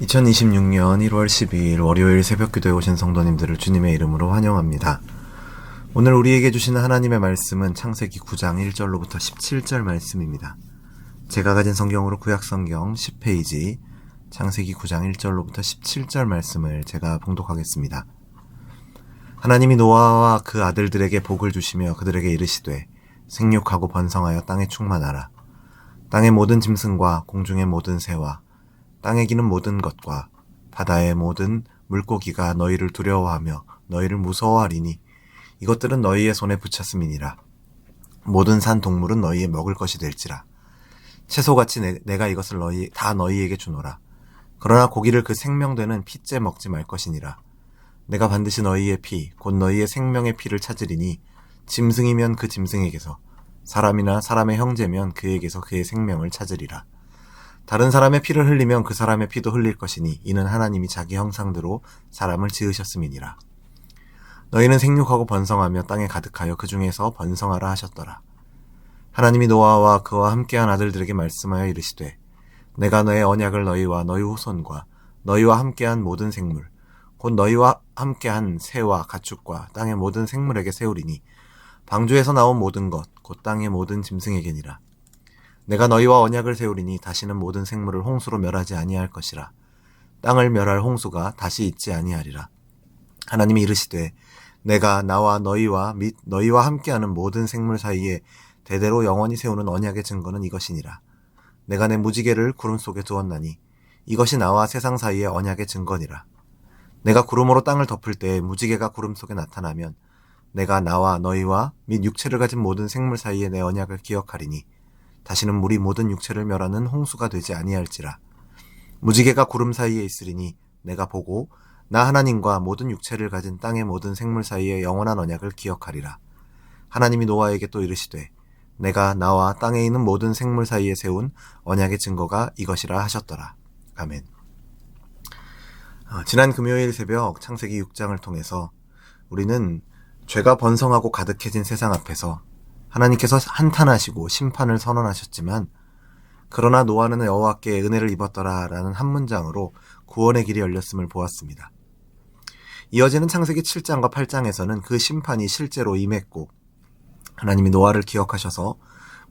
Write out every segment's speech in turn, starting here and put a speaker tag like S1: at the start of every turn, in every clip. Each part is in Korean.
S1: 2026년 1월 12일 월요일 새벽기도에 오신 성도님들을 주님의 이름으로 환영합니다. 오늘 우리에게 주시는 하나님의 말씀은 창세기 9장 1절로부터 17절 말씀입니다. 제가 가진 성경으로 구약성경 10페이지 창세기 9장 1절로부터 17절 말씀을 제가 봉독하겠습니다. 하나님이 노아와 그 아들들에게 복을 주시며 그들에게 이르시되 생육하고 번성하여 땅에 충만하라. 땅의 모든 짐승과 공중의 모든 새와 땅에 기는 모든 것과 바다의 모든 물고기가 너희를 두려워하며 너희를 무서워하리니 이것들은 너희의 손에 붙였음이니라. 모든 산 동물은 너희의 먹을 것이 될지라. 채소같이 내가 이것을 다 너희에게 주노라. 그러나 고기를 그 생명되는 피째 먹지 말 것이니라. 내가 반드시 너희의 피, 곧 너희의 생명의 피를 찾으리니 짐승이면 그 짐승에게서, 사람이나 사람의 형제면 그에게서 그의 생명을 찾으리라. 다른 사람의 피를 흘리면 그 사람의 피도 흘릴 것이니 이는 하나님이 자기 형상대로 사람을 지으셨음이니라. 너희는 생육하고 번성하며 땅에 가득하여 그 중에서 번성하라 하셨더라. 하나님이 노아와 그와 함께한 아들들에게 말씀하여 이르시되 내가 너의 언약을 너희와 너희 후손과 너희와 함께한 모든 생물 곧 너희와 함께한 새와 가축과 땅의 모든 생물에게 세우리니 방주에서 나온 모든 것 곧 땅의 모든 짐승에게니라. 내가 너희와 언약을 세우리니 다시는 모든 생물을 홍수로 멸하지 아니할 것이라. 땅을 멸할 홍수가 다시 있지 아니하리라. 하나님이 이르시되 내가 나와 너희와 및 너희와 함께하는 모든 생물 사이에 대대로 영원히 세우는 언약의 증거는 이것이니라. 내가 내 무지개를 구름 속에 두었나니 이것이 나와 세상 사이의 언약의 증거니라. 내가 구름으로 땅을 덮을 때 무지개가 구름 속에 나타나면 내가 나와 너희와 및 육체를 가진 모든 생물 사이에 내 언약을 기억하리니 다시는 물이 모든 육체를 멸하는 홍수가 되지 아니할지라. 무지개가 구름 사이에 있으리니 내가 보고 나 하나님과 모든 육체를 가진 땅의 모든 생물 사이에 영원한 언약을 기억하리라. 하나님이 노아에게 또 이르시되 내가 나와 땅에 있는 모든 생물 사이에 세운 언약의 증거가 이것이라 하셨더라. 아멘. 지난 금요일 새벽 창세기 6장을 통해서 우리는 죄가 번성하고 가득해진 세상 앞에서 하나님께서 한탄하시고 심판을 선언하셨지만 그러나 노아는 여호와께 은혜를 입었더라 라는 한 문장으로 구원의 길이 열렸음을 보았습니다. 이어지는 창세기 7장과 8장에서는 그 심판이 실제로 임했고 하나님이 노아를 기억하셔서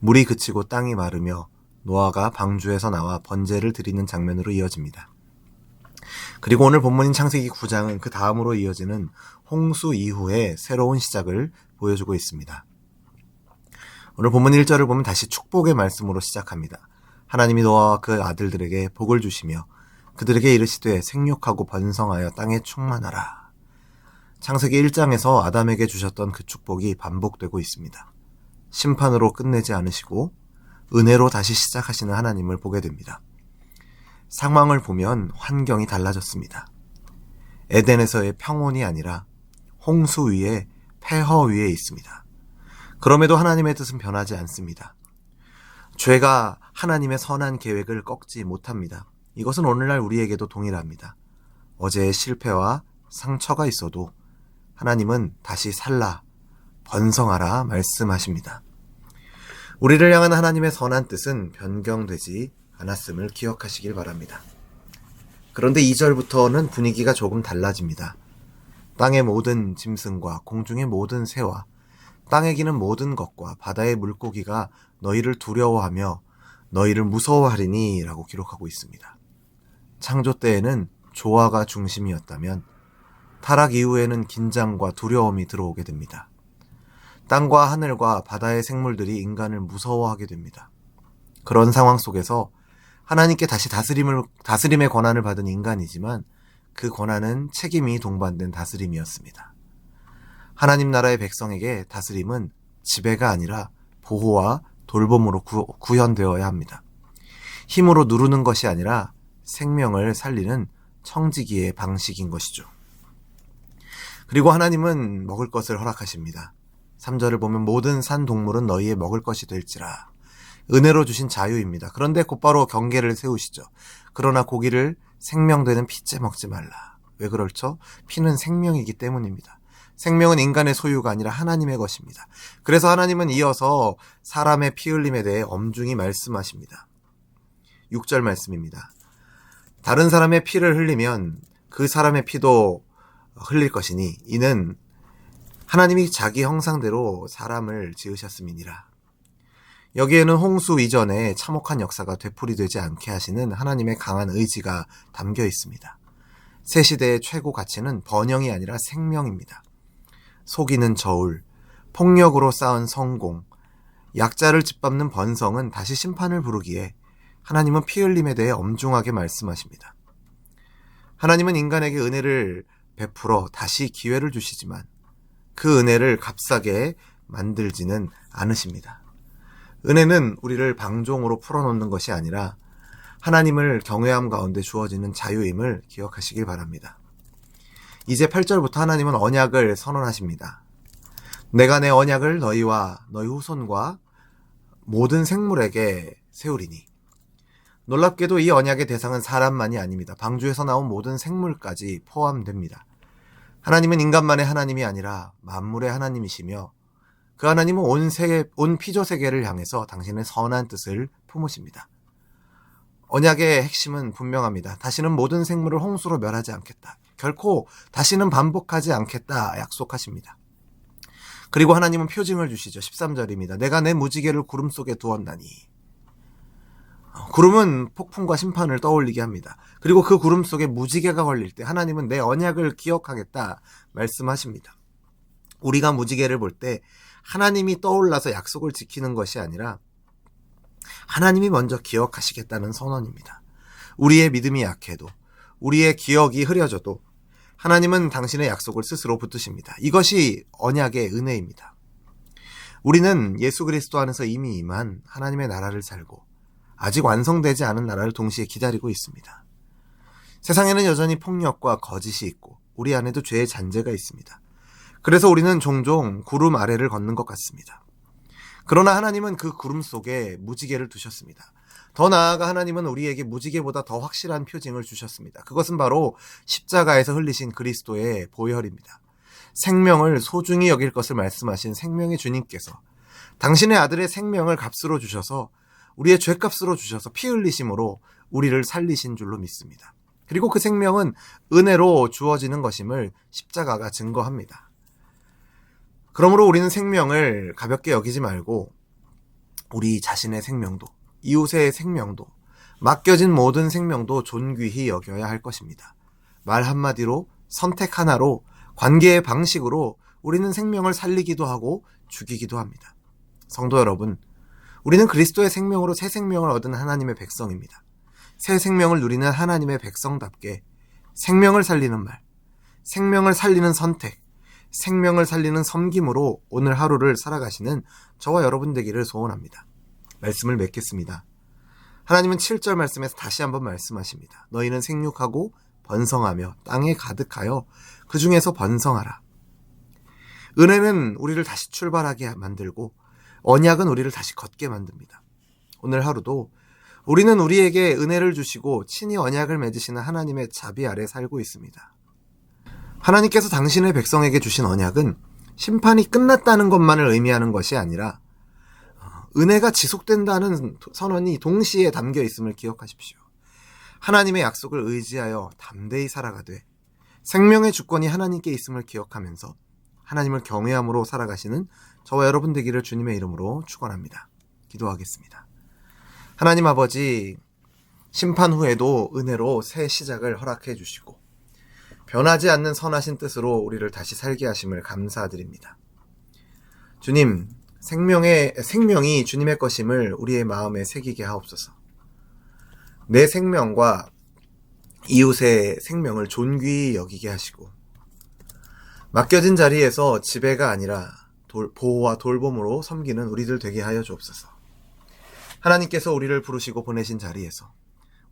S1: 물이 그치고 땅이 마르며 노아가 방주에서 나와 번제를 드리는 장면으로 이어집니다. 그리고 오늘 본문인 창세기 9장은 그 다음으로 이어지는 홍수 이후의 새로운 시작을 보여주고 있습니다. 오늘 본문 1절을 보면 다시 축복의 말씀으로 시작합니다. 하나님이 노아와 그 아들들에게 복을 주시며 그들에게 이르시되 생육하고 번성하여 땅에 충만하라. 창세기 1장에서 아담에게 주셨던 그 축복이 반복되고 있습니다. 심판으로 끝내지 않으시고 은혜로 다시 시작하시는 하나님을 보게 됩니다. 상황을 보면 환경이 달라졌습니다. 에덴에서의 평온이 아니라 홍수 위에 폐허 위에 있습니다. 그럼에도 하나님의 뜻은 변하지 않습니다. 죄가 하나님의 선한 계획을 꺾지 못합니다. 이것은 오늘날 우리에게도 동일합니다. 어제의 실패와 상처가 있어도 하나님은 다시 살라, 번성하라 말씀하십니다. 우리를 향한 하나님의 선한 뜻은 변경되지 않았음을 기억하시길 바랍니다. 그런데 2절부터는 분위기가 조금 달라집니다. 땅의 모든 짐승과 공중의 모든 새와 땅에 기는 모든 것과 바다의 물고기가 너희를 두려워하며 너희를 무서워하리니 라고 기록하고 있습니다. 창조 때에는 조화가 중심이었다면 타락 이후에는 긴장과 두려움이 들어오게 됩니다. 땅과 하늘과 바다의 생물들이 인간을 무서워하게 됩니다. 그런 상황 속에서 하나님께 다시 다스림의 권한을 받은 인간이지만 그 권한은 책임이 동반된 다스림이었습니다. 하나님 나라의 백성에게 다스림은 지배가 아니라 보호와 돌봄으로 구현되어야 합니다. 힘으로 누르는 것이 아니라 생명을 살리는 청지기의 방식인 것이죠. 그리고 하나님은 먹을 것을 허락하십니다. 3절을 보면 모든 산 동물은 너희의 먹을 것이 될지라. 은혜로 주신 자유입니다. 그런데 곧바로 경계를 세우시죠. 그러나 고기를 생명되는 피째 먹지 말라. 왜 그렇죠? 피는 생명이기 때문입니다. 생명은 인간의 소유가 아니라 하나님의 것입니다. 그래서 하나님은 이어서 사람의 피 흘림에 대해 엄중히 말씀하십니다. 6절 말씀입니다. 다른 사람의 피를 흘리면 그 사람의 피도 흘릴 것이니 이는 하나님이 자기 형상대로 사람을 지으셨음이니라. 여기에는 홍수 이전에 참혹한 역사가 되풀이되지 않게 하시는 하나님의 강한 의지가 담겨 있습니다. 새 시대의 최고 가치는 번영이 아니라 생명입니다. 속이는 저울, 폭력으로 쌓은 성공, 약자를 짓밟는 번성은 다시 심판을 부르기에 하나님은 피 흘림에 대해 엄중하게 말씀하십니다. 하나님은 인간에게 은혜를 베풀어 다시 기회를 주시지만 그 은혜를 값싸게 만들지는 않으십니다. 은혜는 우리를 방종으로 풀어놓는 것이 아니라 하나님을 경외함 가운데 주어지는 자유임을 기억하시길 바랍니다. 이제 8절부터 하나님은 언약을 선언하십니다. 내가 내 언약을 너희와 너희 후손과 모든 생물에게 세우리니. 놀랍게도 이 언약의 대상은 사람만이 아닙니다. 방주에서 나온 모든 생물까지 포함됩니다. 하나님은 인간만의 하나님이 아니라 만물의 하나님이시며 그 하나님은 온 피조 세계를 향해서 당신의 선한 뜻을 품으십니다. 언약의 핵심은 분명합니다. 다시는 모든 생물을 홍수로 멸하지 않겠다. 결코 다시는 반복하지 않겠다 약속하십니다. 그리고 하나님은 표징을 주시죠. 13절입니다. 내가 내 무지개를 구름 속에 두었나니. 구름은 폭풍과 심판을 떠올리게 합니다. 그리고 그 구름 속에 무지개가 걸릴 때 하나님은 내 언약을 기억하겠다 말씀하십니다. 우리가 무지개를 볼 때 하나님이 떠올라서 약속을 지키는 것이 아니라 하나님이 먼저 기억하시겠다는 선언입니다. 우리의 믿음이 약해도, 우리의 기억이 흐려져도 하나님은 당신의 약속을 스스로 붙드십니다. 이것이 언약의 은혜입니다. 우리는 예수 그리스도 안에서 이미 임한 하나님의 나라를 살고 아직 완성되지 않은 나라를 동시에 기다리고 있습니다. 세상에는 여전히 폭력과 거짓이 있고 우리 안에도 죄의 잔재가 있습니다. 그래서 우리는 종종 구름 아래를 걷는 것 같습니다. 그러나 하나님은 그 구름 속에 무지개를 두셨습니다. 더 나아가 하나님은 우리에게 무지개보다 더 확실한 표징을 주셨습니다. 그것은 바로 십자가에서 흘리신 그리스도의 보혈입니다. 생명을 소중히 여길 것을 말씀하신 생명의 주님께서 당신의 아들의 생명을 값으로 주셔서 우리의 죄값으로 주셔서 피 흘리심으로 우리를 살리신 줄로 믿습니다. 그리고 그 생명은 은혜로 주어지는 것임을 십자가가 증거합니다. 그러므로 우리는 생명을 가볍게 여기지 말고 우리 자신의 생명도, 이웃의 생명도, 맡겨진 모든 생명도 존귀히 여겨야 할 것입니다. 말 한마디로, 선택 하나로, 관계의 방식으로 우리는 생명을 살리기도 하고 죽이기도 합니다. 성도 여러분, 우리는 그리스도의 생명으로 새 생명을 얻은 하나님의 백성입니다. 새 생명을 누리는 하나님의 백성답게 생명을 살리는 말, 생명을 살리는 선택, 생명을 살리는 섬김으로 오늘 하루를 살아가시는 저와 여러분 되기를 소원합니다. 말씀을 맺겠습니다. 하나님은 7절 말씀에서 다시 한번 말씀하십니다. 너희는 생육하고 번성하며 땅에 가득하여 그 중에서 번성하라. 은혜는 우리를 다시 출발하게 만들고 언약은 우리를 다시 걷게 만듭니다. 오늘 하루도 우리는 우리에게 은혜를 주시고 친히 언약을 맺으시는 하나님의 자비 아래 살고 있습니다. 하나님께서 당신의 백성에게 주신 언약은 심판이 끝났다는 것만을 의미하는 것이 아니라 은혜가 지속된다는 선언이 동시에 담겨 있음을 기억하십시오. 하나님의 약속을 의지하여 담대히 살아가되 생명의 주권이 하나님께 있음을 기억하면서 하나님을 경외함으로 살아가시는 저와 여러분 되기를 주님의 이름으로 축원합니다. 기도하겠습니다. 하나님 아버지, 심판 후에도 은혜로 새 시작을 허락해 주시고 변하지 않는 선하신 뜻으로 우리를 다시 살게 하심을 감사드립니다. 주님, 생명이 주님의 것임을 우리의 마음에 새기게 하옵소서. 내 생명과 이웃의 생명을 존귀히 여기게 하시고 맡겨진 자리에서 지배가 아니라 보호와 돌봄으로 섬기는 우리들 되게 하여 주옵소서. 하나님께서 우리를 부르시고 보내신 자리에서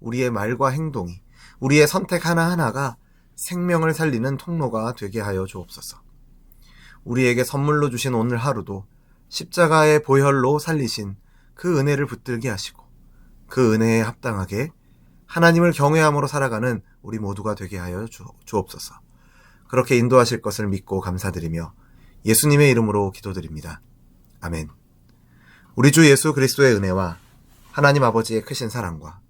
S1: 우리의 말과 행동이, 우리의 선택 하나하나가 생명을 살리는 통로가 되게 하여 주옵소서. 우리에게 선물로 주신 오늘 하루도 십자가의 보혈로 살리신 그 은혜를 붙들게 하시고 그 은혜에 합당하게 하나님을 경외함으로 살아가는 우리 모두가 되게 하여 주옵소서. 그렇게 인도하실 것을 믿고 감사드리며 예수님의 이름으로 기도드립니다. 아멘. 우리 주 예수 그리스도의 은혜와 하나님 아버지의 크신 사랑과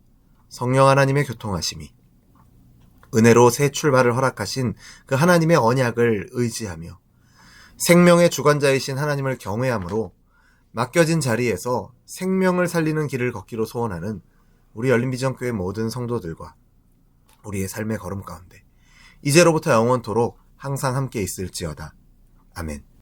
S1: 성령 하나님의 교통하심이 은혜로 새 출발을 허락하신 그 하나님의 언약을 의지하며 생명의 주관자이신 하나님을 경외함으로 맡겨진 자리에서 생명을 살리는 길을 걷기로 소원하는 우리 열린비전교회 모든 성도들과 우리의 삶의 걸음 가운데 이제로부터 영원토록 항상 함께 있을지어다. 아멘.